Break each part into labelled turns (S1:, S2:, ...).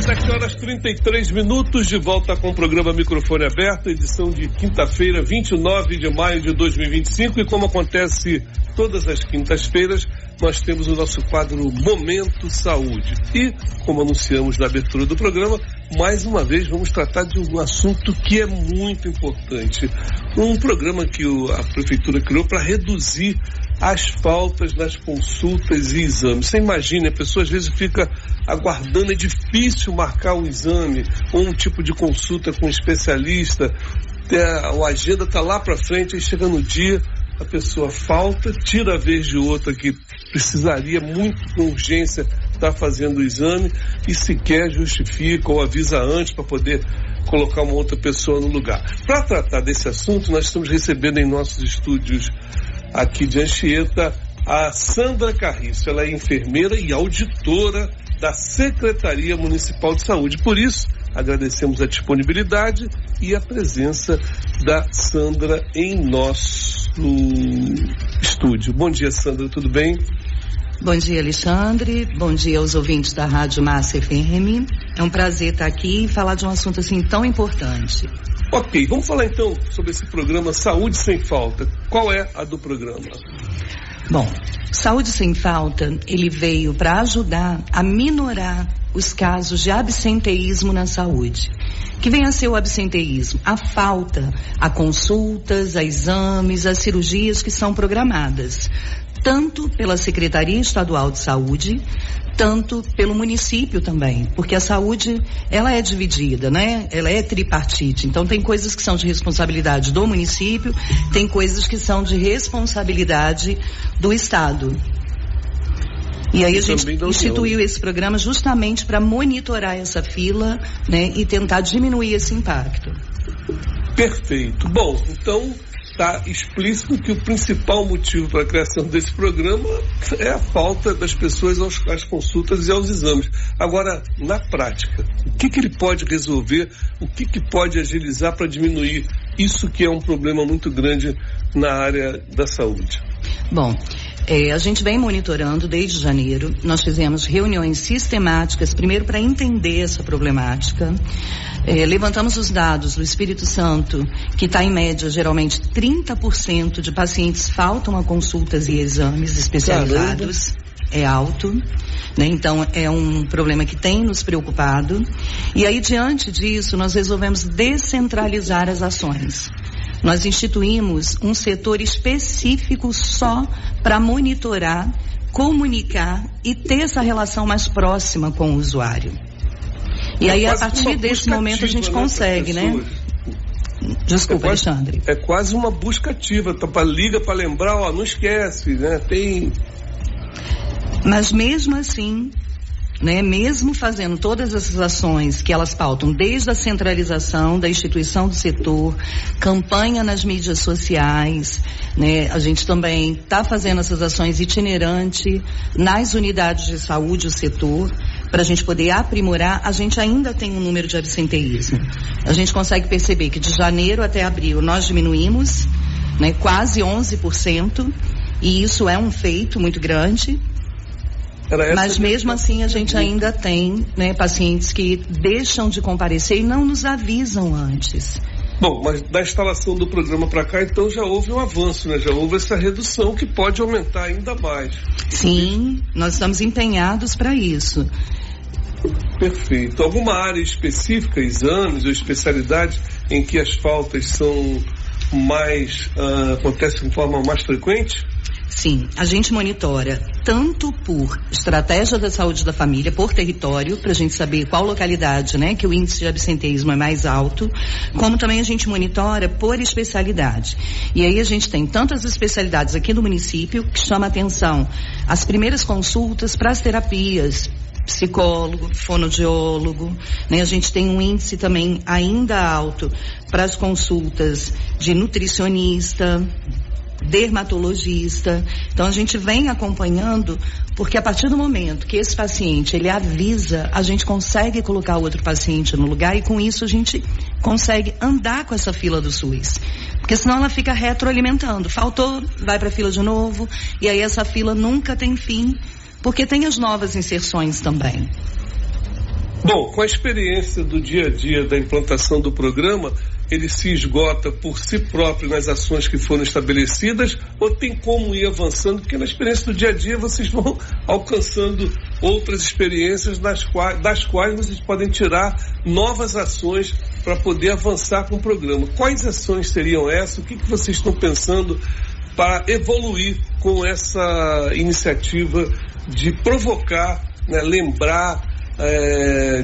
S1: 7h33, de volta com o programa Microfone Aberto, edição de quinta-feira, 29 de maio de 2025. E como acontece todas as quintas-feiras, nós temos o nosso quadro Momento Saúde. E, como anunciamos na abertura do programa, mais uma vez vamos tratar de um assunto que é muito importante. Um programa que a Prefeitura criou para reduzir as faltas nas consultas e exames. Você imagina, a pessoa às vezes fica aguardando, é difícil marcar um exame ou um tipo de consulta com um especialista, a agenda está lá para frente, aí chega no dia, a pessoa falta, tira a vez de outra que precisaria muito com urgência estar fazendo o exame e sequer justifica ou avisa antes para poder colocar uma outra pessoa no lugar. Para tratar desse assunto, nós estamos recebendo em nossos estúdios aqui de Anchieta a Sandra Carriço. Ela é enfermeira e auditora da Secretaria Municipal de Saúde. Por isso, agradecemos a disponibilidade e a presença da Sandra em nosso estúdio. Bom dia, Sandra, tudo bem?
S2: Bom dia, Alexandre. Bom dia aos ouvintes da Rádio Massa FM. É um prazer estar aqui e falar de um assunto assim tão importante.
S1: Ok, vamos falar então sobre esse programa Saúde Sem Falta. Qual é a do programa?
S2: Bom, Saúde Sem Falta, ele veio para ajudar a minorar os casos de absenteísmo na saúde. Que vem a ser o absenteísmo? A falta a consultas, a exames, a cirurgias que são programadas, tanto pela Secretaria Estadual de Saúde, tanto pelo município também, porque a saúde, ela é dividida, né? Ela é tripartite, então tem coisas que são de responsabilidade do município, tem coisas que são de responsabilidade do Estado. E aí a gente instituiu esse programa justamente para monitorar essa fila, né? E tentar diminuir esse impacto. Perfeito.
S1: Bom, então está explícito que o principal motivo para a criação desse programa é a falta das pessoas às consultas e aos exames. Agora, na prática, o que ele pode resolver, o que pode agilizar para diminuir isso que é um problema muito grande na área da saúde?
S2: Bom, a gente vem monitorando desde janeiro. Nós fizemos reuniões sistemáticas, primeiro para entender essa problemática. Levantamos os dados do Espírito Santo, que está em média, geralmente 30% de pacientes faltam a consultas e exames especializados. Caramba. É alto, né? Então é um problema que tem nos preocupado. E aí, diante disso, nós resolvemos descentralizar as ações. Nós instituímos um setor específico só para monitorar, comunicar e ter essa relação mais próxima com o usuário. E aí, a partir desse momento, a gente consegue, né? Desculpa, Alexandre.
S1: É quase uma busca ativa, liga para lembrar, não esquece, né?
S2: Mas mesmo assim, né, mesmo fazendo todas essas ações que elas pautam desde a centralização da instituição do setor, campanha nas mídias sociais, né, a gente também está fazendo essas ações itinerante nas unidades de saúde, o setor, para a gente poder aprimorar. A gente ainda tem um número de absenteísmo. A gente consegue perceber que de janeiro até abril nós diminuímos, né, quase 11%, e isso é um feito muito grande. Mas mesmo assim a gente ainda tem, né, pacientes que deixam de comparecer e não nos avisam antes.
S1: Bom, mas da instalação do programa para cá, então já houve um avanço, né? Já houve essa redução que pode aumentar ainda mais.
S2: Sim, nós estamos empenhados para isso.
S1: Perfeito. Alguma área específica, exames ou especialidades em que as faltas são acontecem de forma mais frequente?
S2: Sim, a gente monitora tanto por estratégia da saúde da família, por território, para a gente saber qual localidade, né, que o índice de absenteísmo é mais alto, como também a gente monitora por especialidade. E aí a gente tem tantas especialidades aqui no município que chama atenção as primeiras consultas para as terapias, psicólogo, fonoaudiólogo, né? A gente tem um índice também ainda alto para as consultas de nutricionista, dermatologista. Então a gente vem acompanhando, porque a partir do momento que esse paciente ele avisa, a gente consegue colocar outro paciente no lugar e com isso a gente consegue andar com essa fila do SUS, porque senão ela fica retroalimentando, faltou, vai para a fila de novo, e aí essa fila nunca tem fim, porque tem as novas inserções também.
S1: Bom, com a experiência do dia a dia da implantação do programa, ele se esgota por si próprio nas ações que foram estabelecidas, ou tem como ir avançando? Porque na experiência do dia a dia vocês vão alcançando outras experiências das quais vocês podem tirar novas ações para poder avançar com o programa. Quais ações seriam essas? O que vocês estão pensando para evoluir com essa iniciativa de provocar, né, lembrar,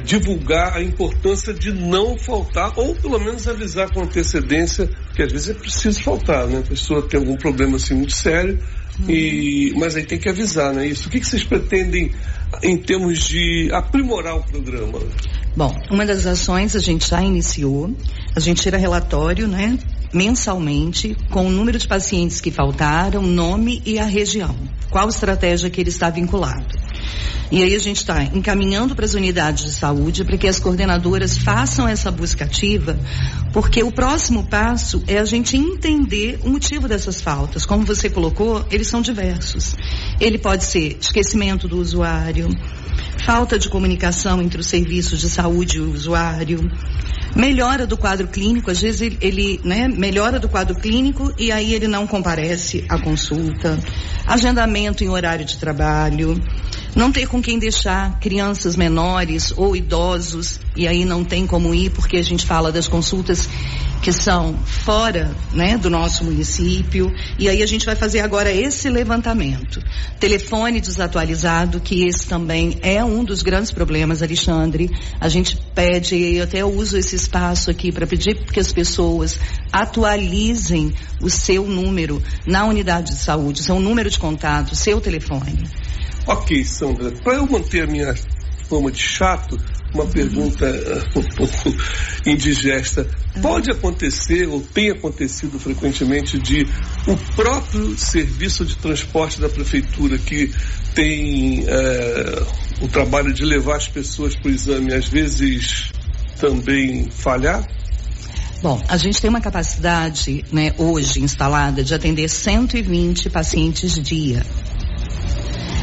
S1: divulgar a importância de não faltar, ou pelo menos avisar com antecedência, que às vezes é preciso faltar, né? A pessoa tem algum problema assim muito sério, mas aí tem que avisar, né? Isso. O que vocês pretendem em termos de aprimorar o programa?
S2: Bom, uma das ações a gente já iniciou, a gente tira relatório, né, mensalmente, com o número de pacientes que faltaram, nome e a região, qual estratégia que ele está vinculado. E aí a gente está encaminhando para as unidades de saúde para que as coordenadoras façam essa busca ativa, porque o próximo passo é a gente entender o motivo dessas faltas. Como você colocou, eles são diversos. Ele pode ser esquecimento do usuário, falta de comunicação entre os serviços de saúde e o usuário, melhora do quadro clínico, às vezes ele melhora do quadro clínico e aí ele não comparece à consulta, agendamento em horário de trabalho, não ter com quem deixar crianças menores ou idosos, e aí não tem como ir, porque a gente fala das consultas que são fora, né, do nosso município, e aí a gente vai fazer agora esse levantamento. Telefone desatualizado, que esse também é um dos grandes problemas, Alexandre. A gente pede, e eu até uso esse espaço aqui para pedir que as pessoas atualizem o seu número na unidade de saúde, seu número de contato, seu telefone.
S1: Ok, Sandra, para eu manter a minha fama de chato, uma pergunta um pouco indigesta. Pode acontecer, ou tem acontecido frequentemente, de o próprio serviço de transporte da prefeitura, que tem o trabalho de levar as pessoas para o exame, às vezes também falhar?
S2: Bom, a gente tem uma capacidade, né, hoje instalada de atender 120 pacientes dia.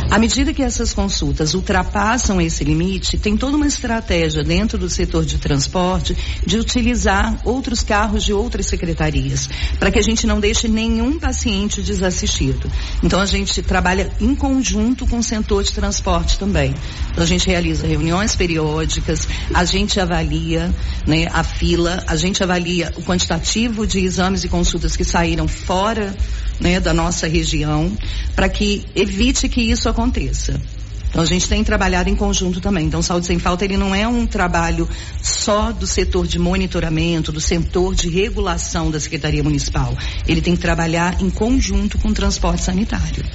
S2: À medida que essas consultas ultrapassam esse limite, tem toda uma estratégia dentro do setor de transporte de utilizar outros carros de outras secretarias, para que a gente não deixe nenhum paciente desassistido. Então a gente trabalha em conjunto com o setor de transporte também. Então a gente realiza reuniões periódicas, a gente avalia, né, a fila, a gente avalia o quantitativo de exames e consultas que saíram fora, né, da nossa região, para que evite que isso aconteça. Então a gente tem trabalhado em conjunto também. Então Saúde Sem Falta, ele não é um trabalho só do setor de monitoramento, do setor de regulação da Secretaria Municipal. Ele tem que trabalhar em conjunto com o transporte sanitário.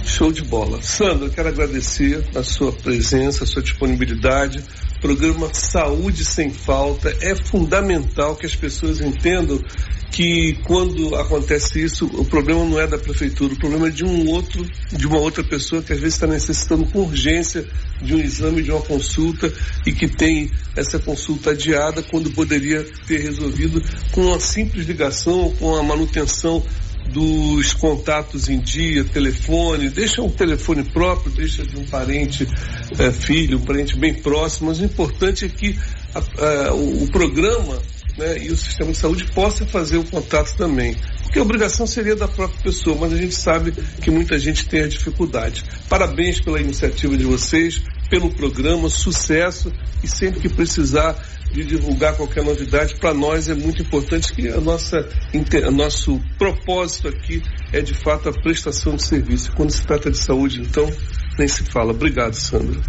S1: Show de bola. Sandra, eu quero agradecer a sua presença, a sua disponibilidade. O programa Saúde Sem Falta é fundamental que as pessoas entendam que quando acontece isso, o problema não é da prefeitura, o problema é de uma outra pessoa que às vezes está necessitando com urgência de um exame, de uma consulta, e que tem essa consulta adiada quando poderia ter resolvido com uma simples ligação, com a manutenção dos contatos em dia, telefone, deixa um telefone próprio, deixa de um parente, filho, um parente bem próximo, mas o importante é que o programa, né, e o sistema de saúde possa fazer o contato também, porque a obrigação seria da própria pessoa, mas a gente sabe que muita gente tem a dificuldade. Parabéns pela iniciativa de vocês, pelo programa, sucesso, e sempre que precisar de divulgar qualquer novidade, para nós é muito importante, que nosso propósito aqui é de fato a prestação de serviço. Quando se trata de saúde, então, nem se fala. Obrigado, Sandra.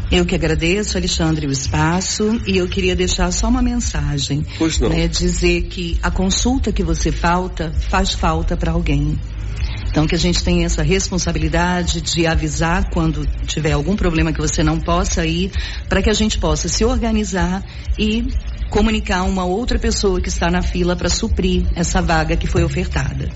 S2: Eu que agradeço, Alexandre, o espaço, e eu queria deixar só uma mensagem.
S1: Pois não.
S2: Né, dizer que a consulta que você faz falta para alguém. Então que a gente tem essa responsabilidade de avisar quando tiver algum problema que você não possa ir, para que a gente possa se organizar e comunicar uma outra pessoa que está na fila para suprir essa vaga que foi ofertada.